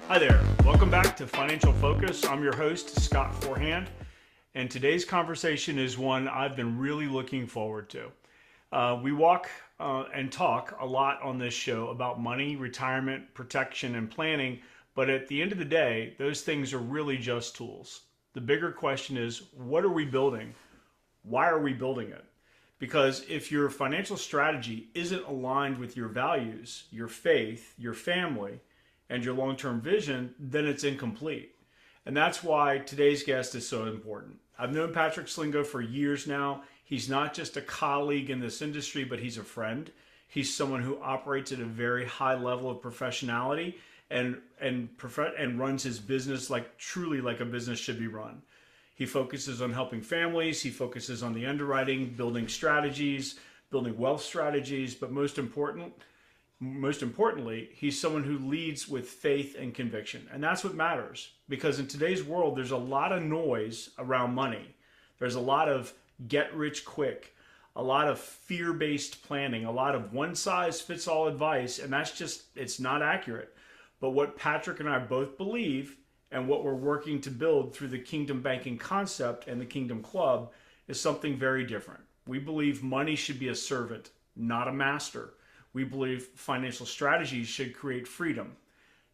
Hi there. Welcome back to Financial Focus. I'm your host, Scott Forehand, and today's conversation is one I've been really looking forward to. We walk and talk a lot on this show about money, retirement, protection, and planning, but at the end of the day, those things are really just tools. The bigger question is, what are we building? Why are we building it? Because if your financial strategy isn't aligned with your values, your faith, your family, and your long-term vision, then it's incomplete. And that's why today's guest is so important. I've known Patrick Slingo for years now. He's not just a colleague in this industry, but he's a friend. He's someone who operates at a very high level of professionality and runs his business truly like a business should be run. He focuses on helping families. He focuses on the underwriting, building strategies, building wealth strategies, but most importantly, he's someone who leads with faith and conviction. And that's what matters, because in today's world, there's a lot of noise around money. There's a lot of get rich quick, a lot of fear-based planning, a lot of one-size-fits-all advice, and it's not accurate. But what Patrick and I both believe, and what we're working to build through the Kingdom Banking concept and the Kingdom Club, is something very different. We believe money should be a servant, not a master. We believe financial strategies should create freedom,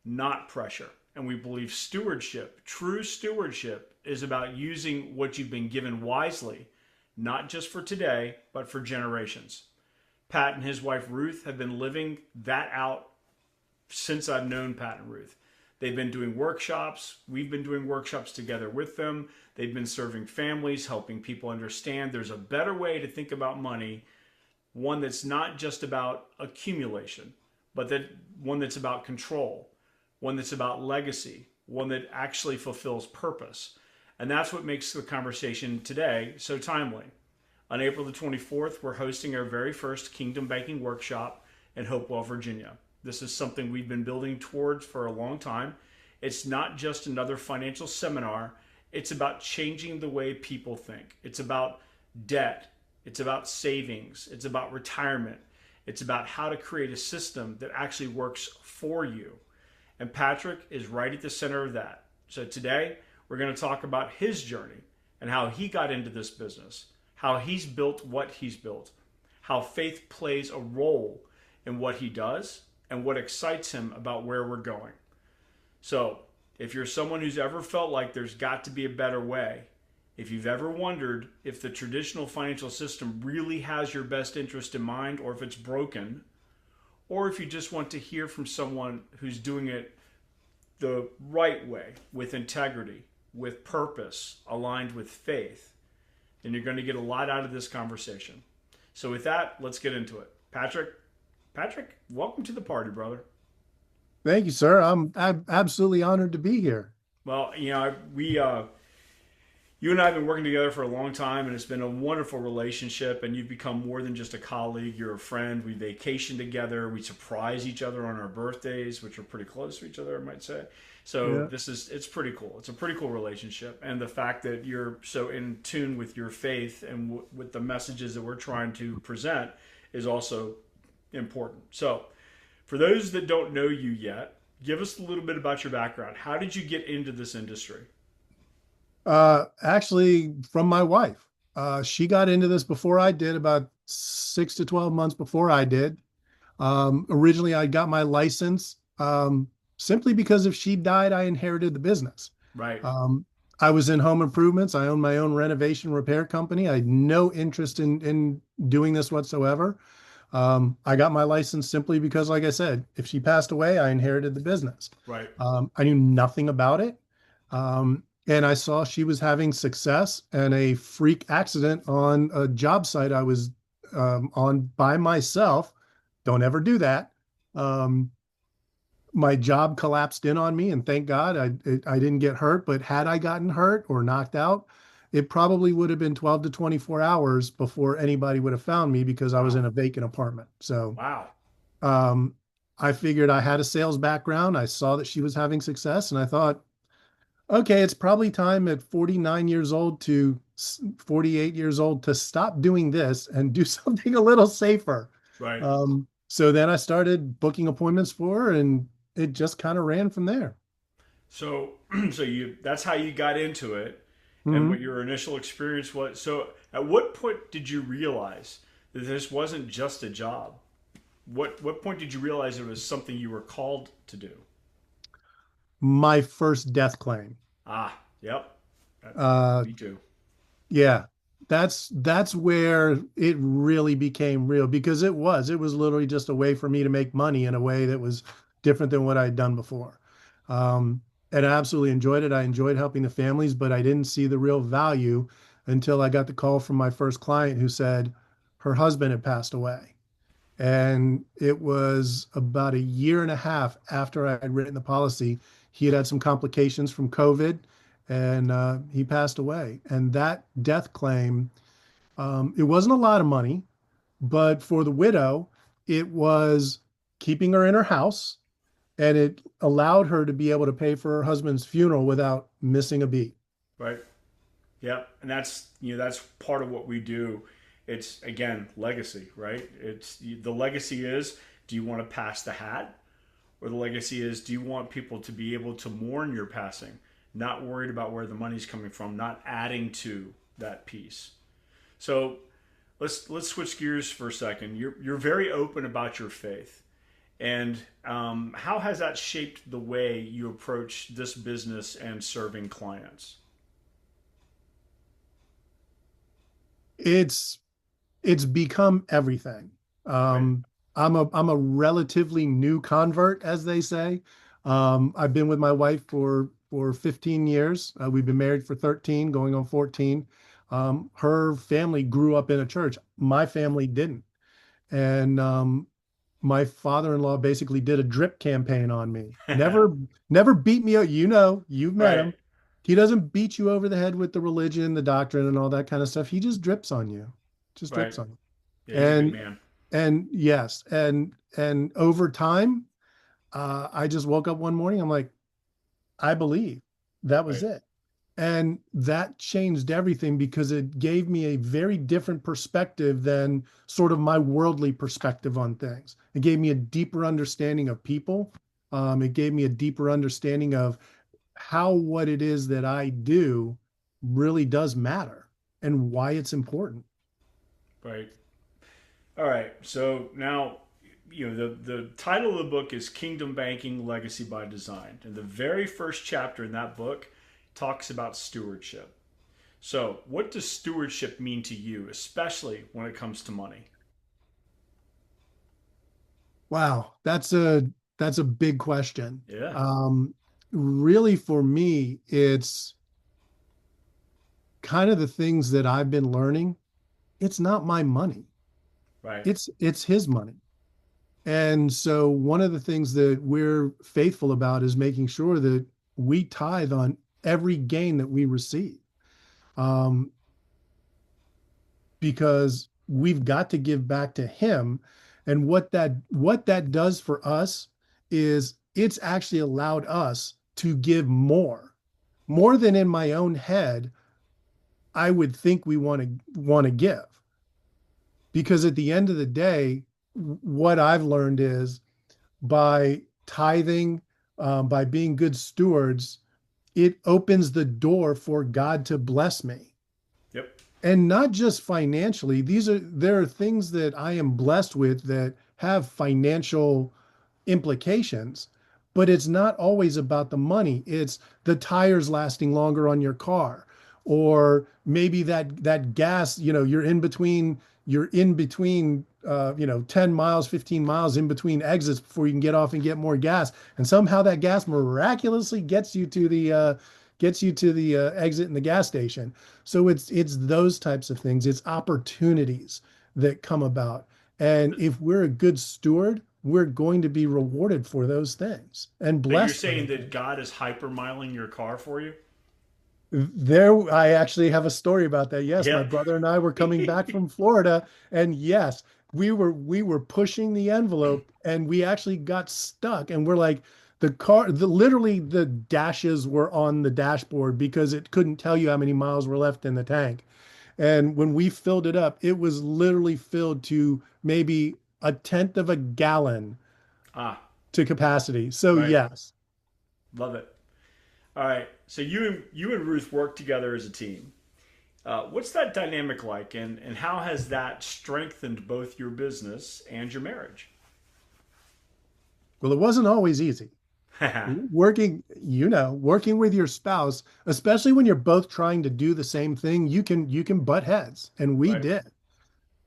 not pressure. And we believe stewardship, true stewardship, is about using what you've been given wisely, not just for today, but for generations. Pat and his wife Ruth have been living that out since I've known Pat and Ruth. They've been doing workshops. We've been doing workshops together with them. They've been serving families, helping people understand there's a better way to think about money, one that's not just about accumulation, but one that's about control, one that's about legacy, one that actually fulfills purpose. And that's what makes the conversation today so timely. On April the 24th, we're hosting our very first Kingdom Banking workshop in Hopewell, Virginia. This is something we've been building towards for a long time. It's not just another financial seminar. It's about changing the way people think. It's about debt. It's about savings. It's about retirement. It's about how to create a system that actually works for you. And Patrick is right at the center of that. So today, we're going to talk about his journey and how he got into this business, how he's built what he's built, how faith plays a role in what he does, and what excites him about where we're going. So, if you're someone who's ever felt like there's got to be a better way, if you've ever wondered if the traditional financial system really has your best interest in mind, or if it's broken, or if you just want to hear from someone who's doing it the right way, with integrity, with purpose, aligned with faith, then you're going to get a lot out of this conversation. So with that, let's get into it. Patrick, welcome to the party, brother. Thank you, sir. I'm absolutely honored to be here. Well, you and I have been working together for a long time, and it's been a wonderful relationship, and you've become more than just a colleague. You're a friend. We vacation together. We surprise each other on our birthdays, which are pretty close to each other, I might say. So Yeah. it's pretty cool. It's a pretty cool relationship. And the fact that you're so in tune with your faith and with the messages that we're trying to present is also important. So for those that don't know you yet, give us a little bit about your background. How did you get into this industry? Actually, from my wife. She got into this before I did, about 6 to 12 months before I did. Originally, I got my license simply because if she died, I inherited the business. Right. I was in home improvements. I owned my own renovation repair company. I had no interest in doing this whatsoever. I got my license simply because, like I said, if she passed away, I inherited the business. Right. I knew nothing about it. And I saw she was having success, and a freak accident on a job site I was on by myself. Don't ever do that. Um, my job collapsed in on me, and thank God I didn't get hurt. But had I gotten hurt or knocked out, it probably would have been 12 to 24 hours before anybody would have found me, because I was Wow. in a vacant apartment. So Wow. um, I figured, I had a sales background. I saw that she was having success, and I thought, okay, it's probably time at 49 years old to 48 years old to stop doing this and do something a little safer. Right. So then I started booking appointments for her, and it just kind of ran from there. So, so you that's how you got into it, and what Mhm. your initial experience was. So, at what point did you realize that this wasn't just a job? What point did you realize it was something you were called to do? My first death claim. Ah, yep, that, Uh, me too. yeah, that's where it really became real because it was literally just a way for me to make money in a way that was different than what I'd done before. Um, and I absolutely enjoyed it. I enjoyed helping the families, but I didn't see the real value until I got the call from my first client who said her husband had passed away. And it was about a year and a half after I had written the policy. He had some complications from COVID and he passed away. And that death claim, it wasn't a lot of money, but for the widow, it was keeping her in her house and it allowed her to be able to pay for her husband's funeral without missing a beat. Right. Yep, and that's part of what we do. It's again legacy, right? It's the legacy is, do you want to pass the hat, or the legacy is, do you want people to be able to mourn your passing, not worried about where the money's coming from, not adding to that piece. So let's switch gears for a second. You're very open about your faith, and how has that shaped the way you approach this business and serving clients? It's it's become everything. Right. I'm a relatively new convert, as they say. I've been with my wife for 15 years. We've been married for 13, going on 14. Her family grew up in a church. My family didn't, and my father-in-law basically did a drip campaign on me. Never beat me up. You've met Right. him. He doesn't beat you over the head with the religion, the doctrine, and all that kind of stuff. He just drips on you. Just Right. drips on you. Yeah, he's a good And man. and yes, and over time, I just woke up one morning. I'm like, I believe that was Right. it. And that changed everything because it gave me a very different perspective than sort of my worldly perspective on things. It gave me a deeper understanding of people. It gave me a deeper understanding of how what it is that I do really does matter and why it's important. Right. All right. So now, the title of the book is Kingdom Banking Legacy by Design. And the very first chapter in that book talks about stewardship. So, what does stewardship mean to you, especially when it comes to money? Wow, that's a big question. Yeah. Um, Really, for me, it's kind of the things that I've been learning. It's not my money. Right. It's his money. And so one of the things that we're faithful about is making sure that we tithe on every gain that we receive. Um, because we've got to give back to him. And what that does for us is it's actually allowed us to give more than in my own head I would think we want to give. Because at the end of the day, what I've learned is by tithing, by being good stewards, it opens the door for God to bless me. Yep. And not just financially. There are things that I am blessed with that have financial implications, but it's not always about the money. It's the tires lasting longer on your car, or maybe that gas, you're in between 10 miles, 15 miles in between exits before you can get off and get more gas. And somehow that gas miraculously gets you to the exit in the gas station. So it's those types of things. It's opportunities that come about. And if we're a good steward, we're going to be rewarded for those things and So you're blessed for saying those that things. God is hypermiling your car for you? I actually have a story about that. Yes, my Yep. brother and I were coming back from Florida, and yes, we were pushing the envelope, and we actually got stuck. And we're like, literally the dashes were on the dashboard because it couldn't tell you how many miles were left in the tank. And when we filled it up, it was literally filled to maybe a tenth of a gallon Ah, to capacity. So right. yes, Love it. All right. So you and Ruth work together as a team. What's that dynamic like, and how has that strengthened both your business and your marriage? Well, it wasn't always easy. Working with your spouse, especially when you're both trying to do the same thing, you can butt heads, and we Right. did.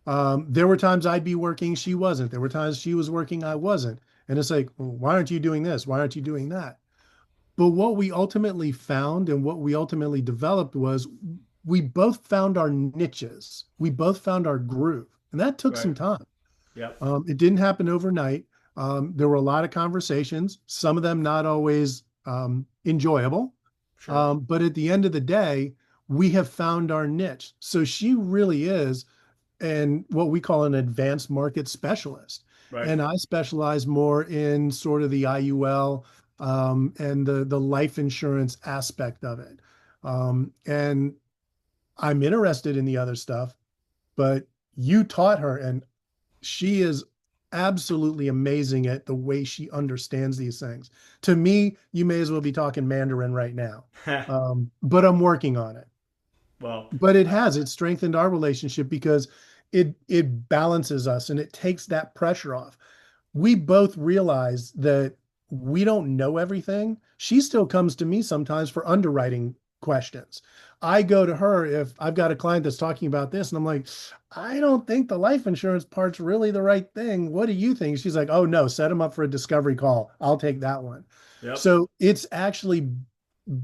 There were times I'd be working, she wasn't. There were times she was working, I wasn't. And it's like, well, why aren't you doing this? Why aren't you doing that? But what we ultimately found and what we ultimately developed was we both found our niches. We both found our groove. And that took Right. some time. Yep. It didn't happen overnight. There were a lot of conversations, some of them not always enjoyable. Sure. But at the end of the day, we have found our niche. So she really is and what we call an advanced market specialist. Right. And I specialize more in sort of the IUL and the life insurance aspect of it. And I'm interested in the other stuff, but you taught her, and she is absolutely amazing at the way she understands these things. To me, you may as well be talking Mandarin right now, but I'm working on it. Well, But it strengthened our relationship because it balances us and it takes that pressure off. We both realize that we don't know everything. She still comes to me sometimes for underwriting questions. I go to her if I've got a client that's talking about this, and I'm like, I don't think the life insurance part's really the right thing. What do you think? She's like, oh no, set him up for a discovery call. I'll take that one. yep. So it's actually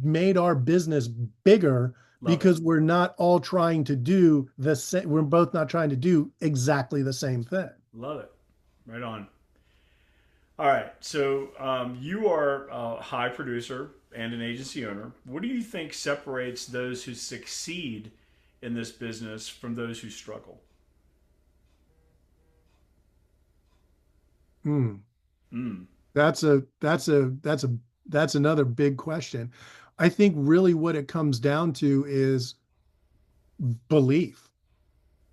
made our business bigger Love it. because we're not all trying to do the same. We're both not trying to do exactly the same thing. Love it. Right on. All right. So you are a high producer and an agency owner. What do you think separates those who succeed in this business from those who struggle? Hmm. Mm. That's another big question. I think really what it comes down to is belief.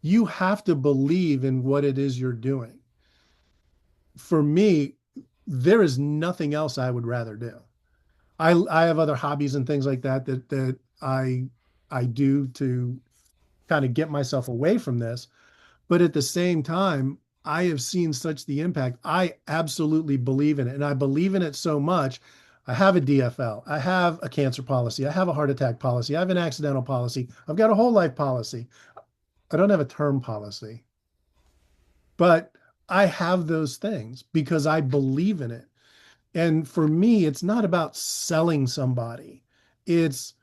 You have to believe in what it is you're doing. For me, there is nothing else I would rather do. I have other hobbies and things like that I do to kind of get myself away from this. But at the same time, I have seen such the impact. I absolutely believe in it. And I believe in it so much. I have a DFL. I have a cancer policy. I have a heart attack policy. I have an accidental policy. I've got a whole life policy. I don't have a term policy, but I have those things because I believe in it. And for me, it's not about selling somebody. It's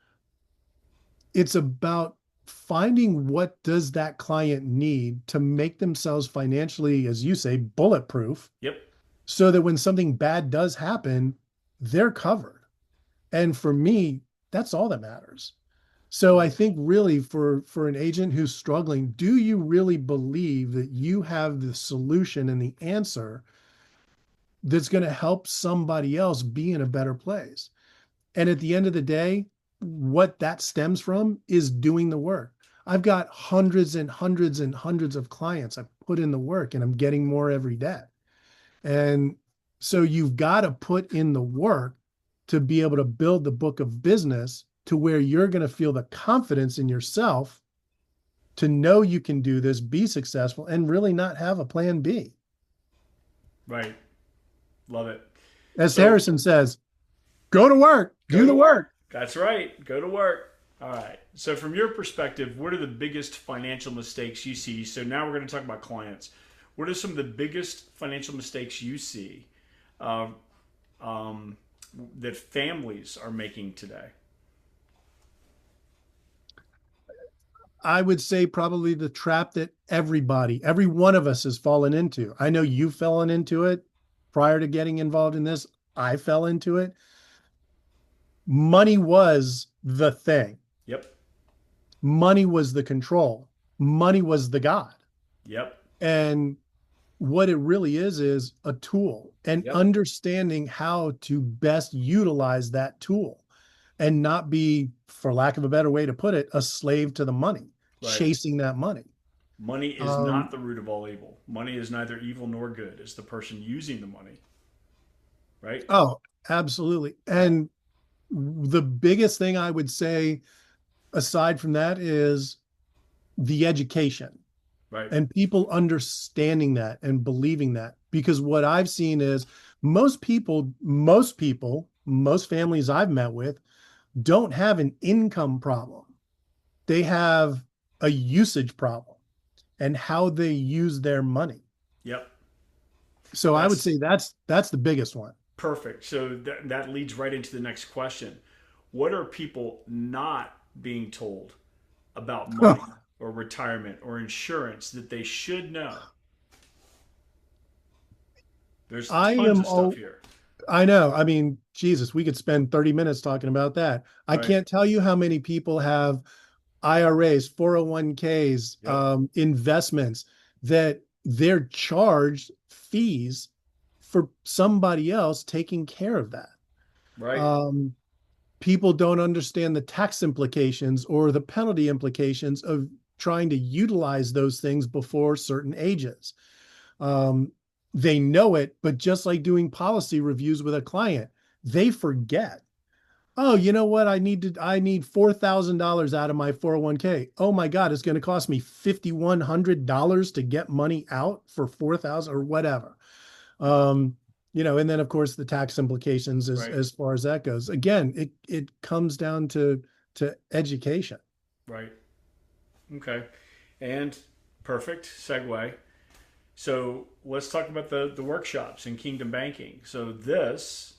it's about finding what does that client need to make themselves financially, as you say, bulletproof, Yep. so that when something bad does happen, they're covered. And for me, that's all that matters. So I Love it. think really for an agent who's struggling, do you really believe that you have the solution and the answer that's going to help somebody else be in a better place? And at the end of the day, what that stems from is doing the work. I've got hundreds and hundreds and hundreds of clients. I put in the work and I'm getting more every day. And so you've got to put in the work to be able to build the book of business to where you're going to feel the confidence in yourself to know you can do this, be successful, and really not have a plan B. Right. Love it. As So Harrison says, go to work, go do to the work. work. That's right. Go to work. All right. So, from your perspective, what are the biggest financial mistakes you see? So, now we're going to talk about clients. What are some of the biggest financial mistakes you see uh, um, that families are making today? I would say probably the trap that every one of us has fallen into. I know you've fallen into it prior to getting involved in this. I fell into it. Money was the thing. Yep. Money was the control. Money was the God. Yep. And what it really is a tool and Yep. understanding how to best utilize that tool and not be, for lack of a better way to put it, a slave to the money, Right. chasing that money. Money is not Um, the root of all evil. Money is neither evil nor good. It's the person using the money. Right. oh, absolutely. And The biggest thing I would say aside from that is the education Right. and people understanding that and believing that. Because what I've seen is most families I've met with don't have an income problem. They have a usage problem and how they use their money. Yep. So I would That's say that's the biggest one. perfect. So that leads right into the next question. What are people not being told about money or retirement or insurance that they should know? There's I tons am of stuff all here. I know. I mean, Jesus, we could spend 30 minutes talking about that. I Right. can't tell you how many people have IRAs, 401ks, Yep. investments that they're charged fees for somebody else taking care of that. Right. Um, People don't understand the tax implications or the penalty implications of trying to utilize those things before certain ages. Um, they know it, but just like doing policy reviews with a client, they forget. Oh, you know what? I need $4,000 out of my 401k. Oh my God, it's going to cost me $5,100 to get money out for 4,000 or whatever. Um, and then of course the tax implications Right. as far as that goes. Again, it comes down to education. Right. Okay. And perfect segue. So let's talk about the workshops in Kingdom Banking. So this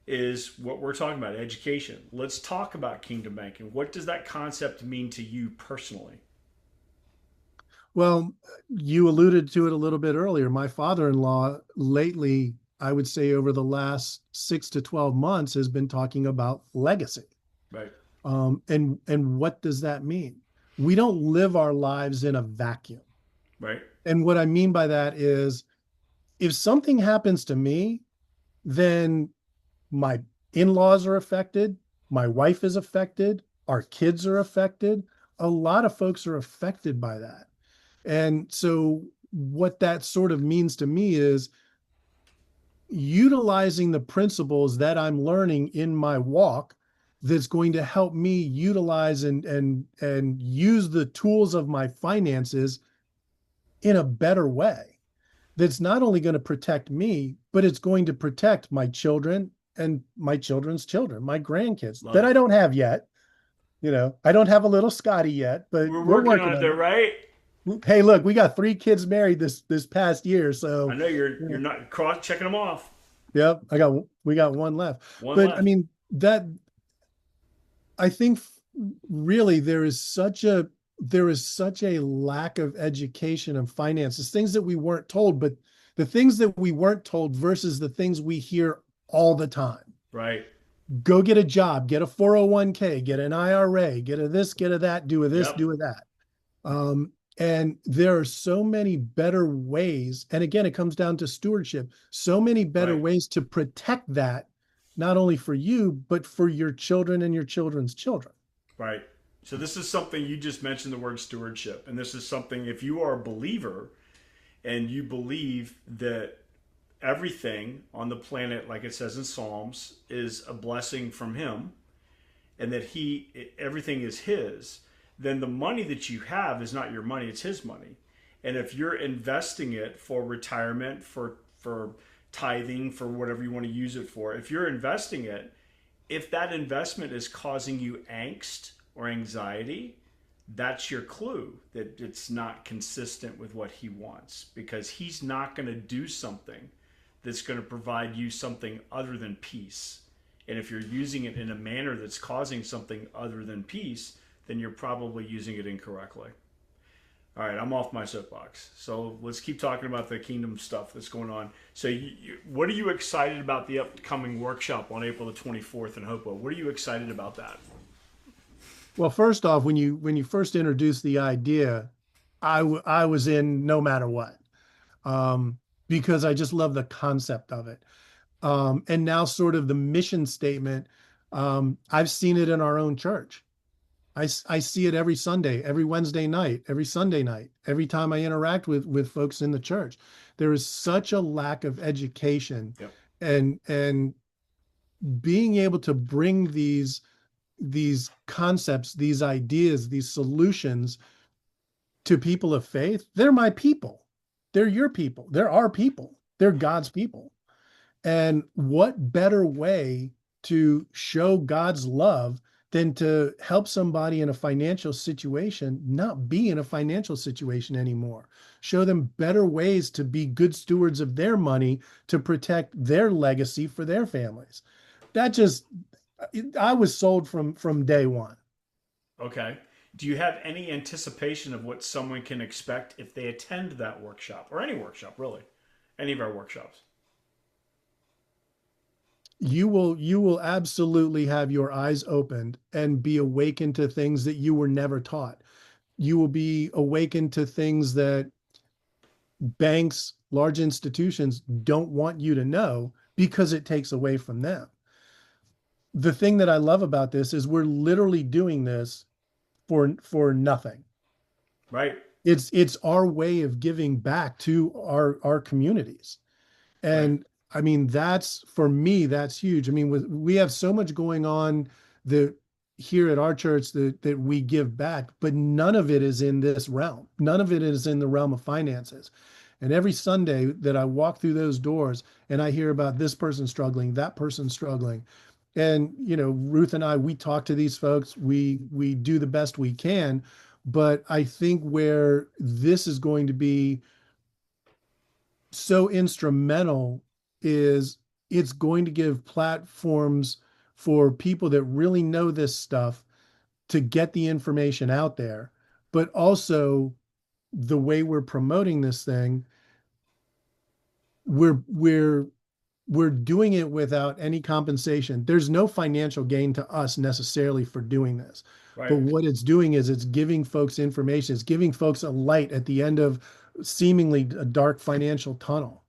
is what we're talking about, education. Let's talk about Kingdom Banking. What does that concept mean to you personally? Well, you alluded to it a little bit earlier. My father-in-law lately, I would say over the last 6 to 12 months, has been talking about legacy. Right. And what does that mean? We don't live our lives in a vacuum. Right. And what I mean by that is if something happens to me, then my in-laws are affected, my wife is affected, our kids are affected. A lot of folks are affected by that. And so what that sort of means to me is utilizing the principles that I'm learning in my walk that's going to help me utilize and use the tools of my finances in a better way. That's not only going to protect me, but it's going to protect my children and my children's children, my grandkids Love that it. I don't have yet. I don't have a little Scotty yet, but We're we're working working on it on there, right? it. Hey, look, we got 3 kids married this past year, I so know you're yeah, not cross checking them off. yep, we got one left. One But I left. mean that I think really there is such a lack of education and finances, things that we weren't told, but the things that we weren't told versus the things we hear all the time. Right. Go get a job, get a 401k, get an IRA, get a this, get a that, do a this, Yep. do a that. And there are so many better ways. And again, it comes down to stewardship. So many better Right. ways to protect that, not only for you, but for your children and your children's children. Right. So this is something you just mentioned the word stewardship, and this is something if you are a believer and you believe that everything on the planet, like it says in Psalms, is a blessing from Him, and that everything is His, then the money that you have is not your money; it's His money. And if you're investing it for retirement, for tithing, for whatever you want to use it for, if you're investing it, if that investment is causing you angst or anxiety, that's your clue that it's not consistent with what he wants because he's not going to do something that's going to provide you something other than peace. And if you're using it in a manner that's causing something other than peace, then you're probably using it incorrectly. All right, I'm off my soapbox. So let's keep talking about the kingdom stuff that's going on. So, what are you excited about the upcoming workshop on April the 24th in Hopewell? What are you excited about that? Well, first off, when you first introduced the idea, I was in no matter what, um, because I just love the concept of it. And now, sort of the mission statement, I've seen it in our own church. I see it every Sunday, every Wednesday night, every Sunday night, every time I interact with folks in the church. There is such a lack of education Yep. and being able to bring these concepts, these ideas, these solutions to people of faith, they're my people. They're your people. They're our people. They're God's people. And what better way to show God's love than to help somebody in a financial situation not be in a financial situation anymore? Show them better ways to be good stewards of their money to protect their legacy for their families. That just, I was sold from day one. Okay. Do you have any anticipation of what someone can expect if they attend that workshop or any workshop, really? Any of our workshops? You will absolutely have your eyes opened and be awakened to things that you were never taught. You will be awakened to things that banks, large institutions don't want you to know because it takes away from them. The thing that I love about this is we're literally doing this for nothing. Right. It's our way of giving back to our communities. Right. And I mean, that's for me, that's huge. I mean, we have so much going on that here at our church that we give back, but none of it is in this realm. None of it is in the realm of finances. And every Sunday that I walk through those doors and I hear about this person struggling, that person struggling. And Ruth and I, we talk to these folks. We do the best we can, but I think where this is going to be so instrumental is it's going to give platforms for people that really know this stuff to get the information out there, but also the way we're promoting this thing, we're we're doing it without any compensation. There's no financial gain to us necessarily for doing this. But Right. what it's doing is it's giving folks information. It's giving folks a light at the end of seemingly a dark financial tunnel.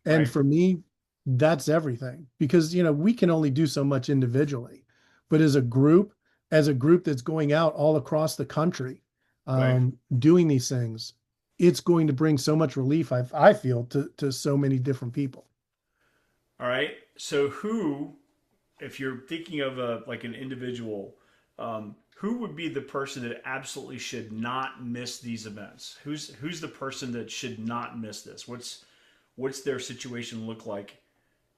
And Right. for me, that's everything because, we can only do so much individually. But as a group that's going out all across the country, Right. doing these things, it's going to bring so much relief, I feel, to so many different people. All right. So who, if you're thinking of a like an individual, who would be the person that absolutely should not miss these events? Who's the person that should not miss this? What's their situation look like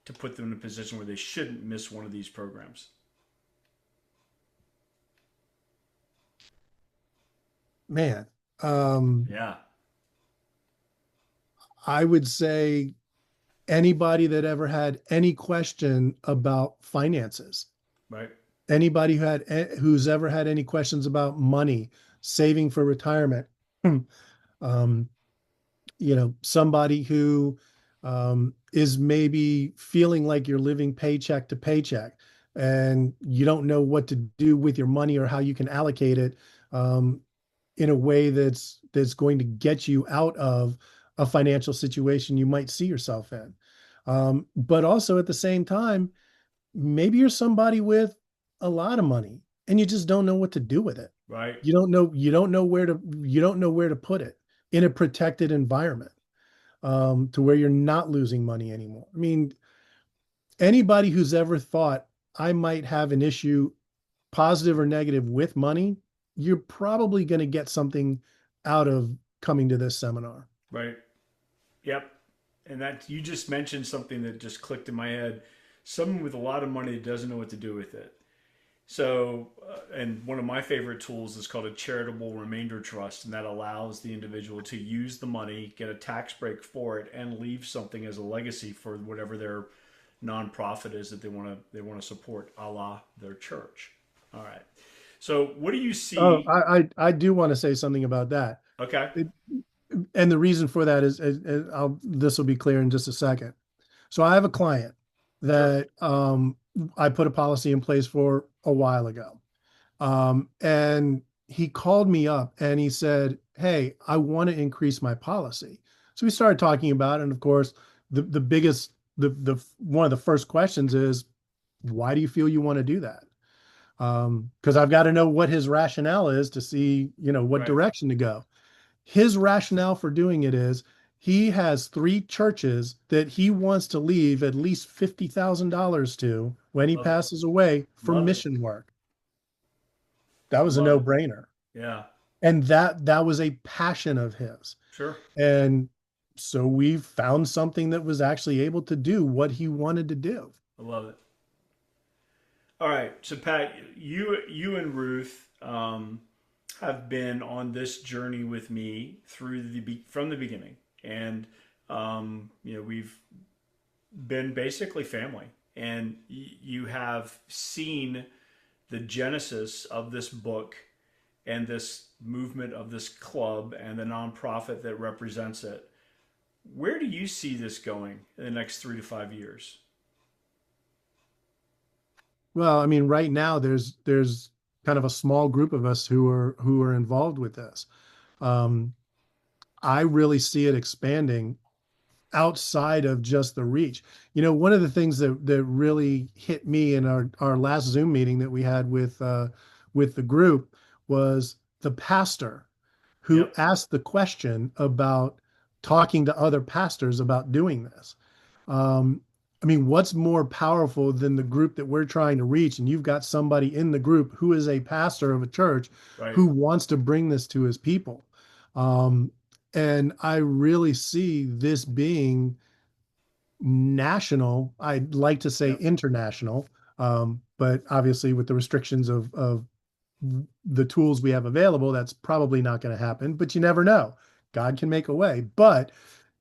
to put them in a position where they shouldn't miss one of these programs? Man, Yeah. I would say anybody that ever had any question about finances, Right. anybody who's ever had any questions about money, saving for retirement, um, somebody who is maybe feeling like you're living paycheck to paycheck and you don't know what to do with your money or how you can allocate it um, in a way that's going to get you out of a financial situation you might see yourself in. But also at the same time, maybe you're somebody with a lot of money and you just don't know what to do with it. Right. You don't know where to put it in a protected environment to where you're not losing money anymore. I mean, anybody who's ever thought I might have an issue, positive or negative, with money, you're probably going to get something out of coming to this seminar. Right. Yep. And that you just mentioned something that just clicked in my head. Someone with a lot of money doesn't know what to do with it. So, and one of my favorite tools is called a charitable remainder trust, and that allows the individual to use the money, get a tax break for it, and leave something as a legacy for whatever their nonprofit is that they want to support, a la their church. All right. So, what do you Oh, see? I do want to say something about that. Okay. It, and the reason for that is this will be clear in just a second. So I have a client Sure. that I put a policy in place for a while ago. And he called me up and he said, "Hey, I want to increase my policy." So we started talking about it. And of course, the biggest, the one of the first questions is, why do you feel you want to do that? Because I've got to know what his rationale is to see, what Right. direction to go. His rationale for doing it is He has three churches that he wants to leave at least $50,000 to when he Love it. passes away for Love it. mission work. That was a Love it. no-brainer. Yeah. And that was a passion of his. Sure. And so we found something that was actually able to do what he wanted to do. I love it. All right. So Pat, you and Ruth have been on this journey with me through from the beginning, and we've been basically family, and you have seen the genesis of this book and this movement of this club and the nonprofit that represents it. Where do you see this going in the next 3 to 5 years? Well, I mean, right now there's kind of a small group of us who are involved with this. Um, I really see it expanding outside of just the reach. One of the things that really hit me in our last Zoom meeting that we had with the group was the pastor who Yep. asked the question about talking to other pastors about doing this. Um, I mean, what's more powerful than the group that we're trying to reach? And you've got somebody in the group who is a pastor of a church Right. who wants to bring this to his people. Um, and I really see this being national. I'd like to say Yep. international, but obviously with the restrictions of the tools we have available, that's probably not going to happen. But you never know. God can make a way. But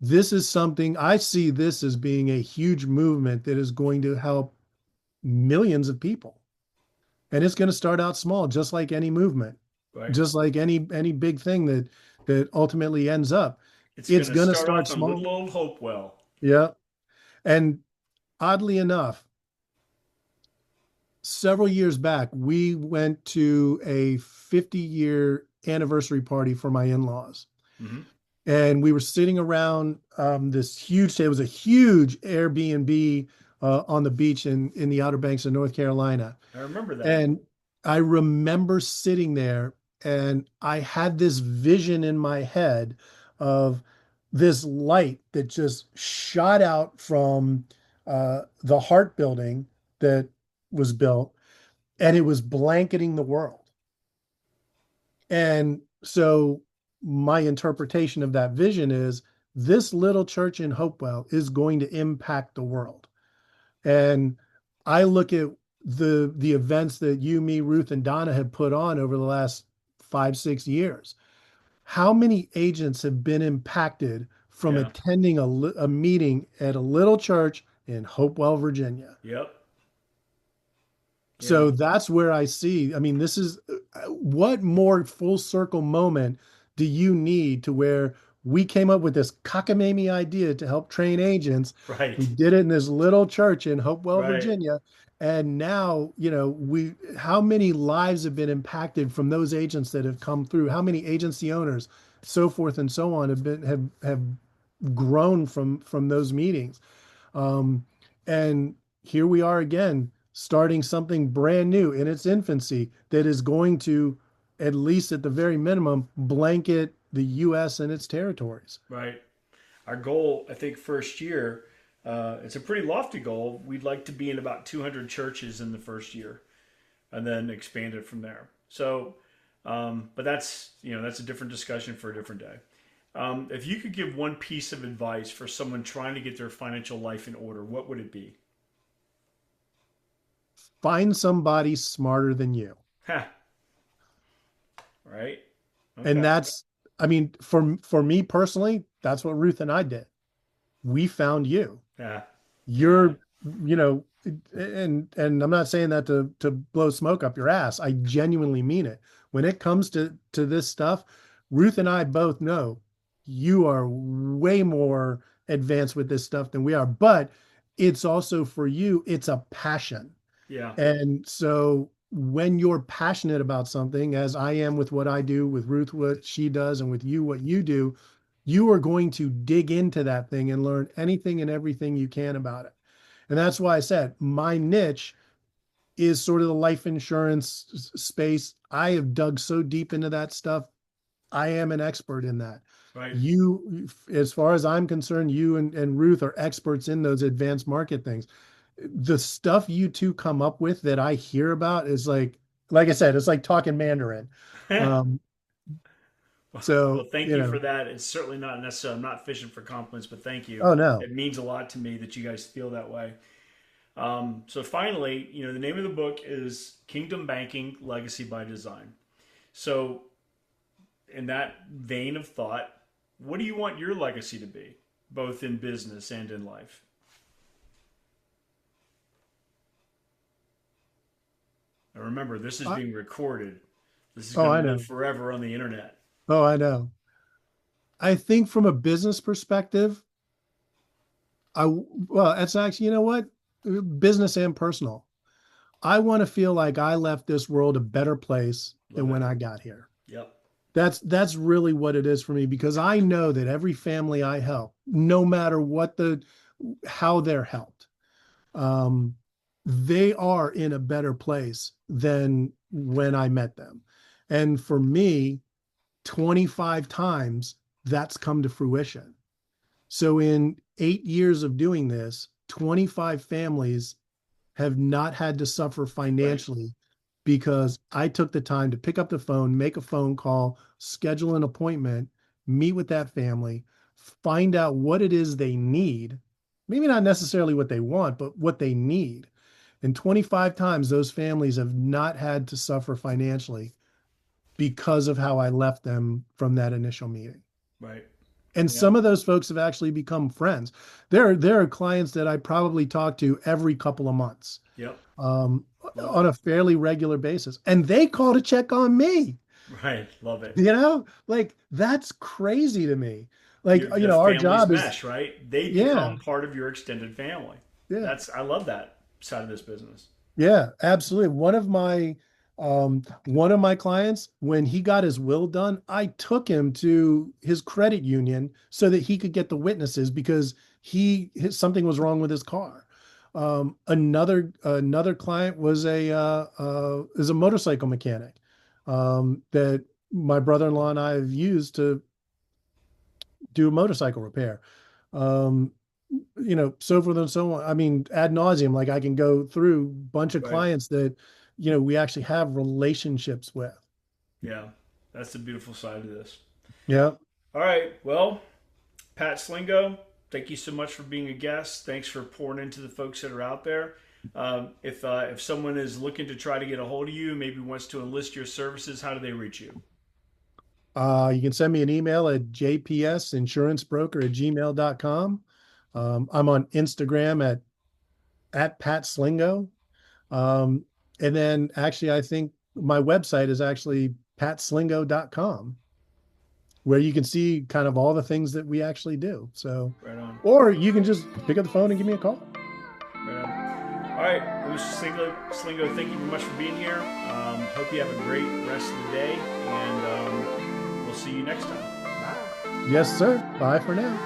this is something I see this as being a huge movement that is going to help millions of people. And it's going to start out small, just like any movement, Right. just like any big thing that ultimately ends up. It's going It's to going to start start off in small. little old Hopewell. Yeah. And oddly enough, several years back, we went to a 50-year anniversary party for my in-laws. Hmm. And we were sitting around this huge, it was a huge Airbnb on the beach in the Outer Banks of North Carolina. I remember that. And I remember sitting there and I had this vision in my head of this light that just shot out from the Hart building that was built, and it was blanketing the world. And so my interpretation of that vision is this little church in Hopewell is going to impact the world. And I look at the events that you, me, Ruth, and Donna have put on over the last 5, 6 years. How many agents have been impacted from Yeah. attending a meeting at a little church in Hopewell, Virginia? Yep. Yeah. So that's where I see. I mean, this is what more full circle moment do you need to where we came up with this cockamamie idea to help train agents. We Right. did it in this little church in Hopewell, Right. Virginia. And now, how many lives have been impacted from those agents that have come through? How many agency owners, so forth and so on, have grown from those meetings? Um, and here we are again, starting something brand new in its infancy that is going to, at least at the very minimum, blanket the U.S. and its territories. Right. Our goal, I think, first year, it's a pretty lofty goal. We'd like to be in about 200 churches in the first year, and then expand it from there. So, but that's a different discussion for a different day. If you could give one piece of advice for someone trying to get their financial life in order, what would it be? Find somebody smarter than you. Ha. Right. And Okay. that's, I mean, for me personally, that's what Ruth and I did. We found you. Yeah. Yeah. You're, you know, and I'm not saying that to blow smoke up your ass. I genuinely mean it. When it comes to this stuff, Ruth and I both know you are way more advanced with this stuff than we are, but it's also for you, it's a passion. Yeah. And so when you're passionate about something, as I am with what I do, with Ruth, what she does, and with you, what you do, you are going to dig into that thing and learn anything and everything you can about it. And that's why I said my niche is sort of the life insurance space. I have dug so deep into that stuff. I am an expert in that. Right. You, as far as I'm concerned, you and Ruth are experts in those advanced market things. The stuff you two come up with that I hear about is like I said, it's like talking Mandarin. Um, Well, so, thank you for that. It's certainly not necessary. I'm not fishing for compliments, but thank you. oh no. It means a lot to me that you guys feel that way. So finally, the name of the book is Kingdom Banking Legacy by Design. So in that vein of thought, what do you want your legacy to be, both in business and in life? And remember, this is I, being recorded. This is oh, going I to live know. forever on the internet. Oh, I know. I think from a business perspective, well, it's actually, you know what? Business and personal. I want to feel like I left this world a better place Love than when it. I got here. Yep. That's really what it is for me because I know that every family I help, no matter what how they're helped, um, they are in a better place than when I met them. And for me, 25 times that's come to fruition. So in 8 years of doing this, 25 families have not had to suffer Right. financially because I took the time to pick up the phone, make a phone call, schedule an appointment, meet with that family, find out what it is they need. Maybe not necessarily what they want, but what they need. And 25 times those families have not had to suffer financially because of how I left them from that initial meeting. Right. And Yeah. some of those folks have actually become friends. There are clients that I probably talk to every couple of months, Yep. um, Love on it. a fairly regular basis, and they call to check on me. Right. Love it. Like that's crazy to me. Like, The our families job is, mesh, right? They yeah, become part of your extended family. yeah. I love that side of this business. Yeah, absolutely. One of my clients, when he got his will done, I took him to his credit union so that he could get the witnesses because something was wrong with his car. Another client was a is a motorcycle mechanic, that my brother-in-law and I have used to do motorcycle repair. Um, so forth and so on. I mean, ad nauseum, like I can go through a bunch of Right. clients that, we actually have relationships with. Yeah. That's the beautiful side of this. Yeah. All right. Well, Pat Slingo, thank you so much for being a guest. Thanks for pouring into the folks that are out there. If someone is looking to try to get a hold of you, maybe wants to enlist your services, how do they reach you? You can send me an email at jpsinsurancebroker@gmail.com. I'm on Instagram at Pat Slingo. Um, and then actually, I think my website is actually patslingo.com, where you can see kind of all the things that we actually do. So, Right on. or you can just pick up the phone and give me a call. Right on. All right, it was Slingo, thank you very much for being here. Hope you have a great rest of the day, and we'll see you next time. Bye. Yes, sir. Bye for now.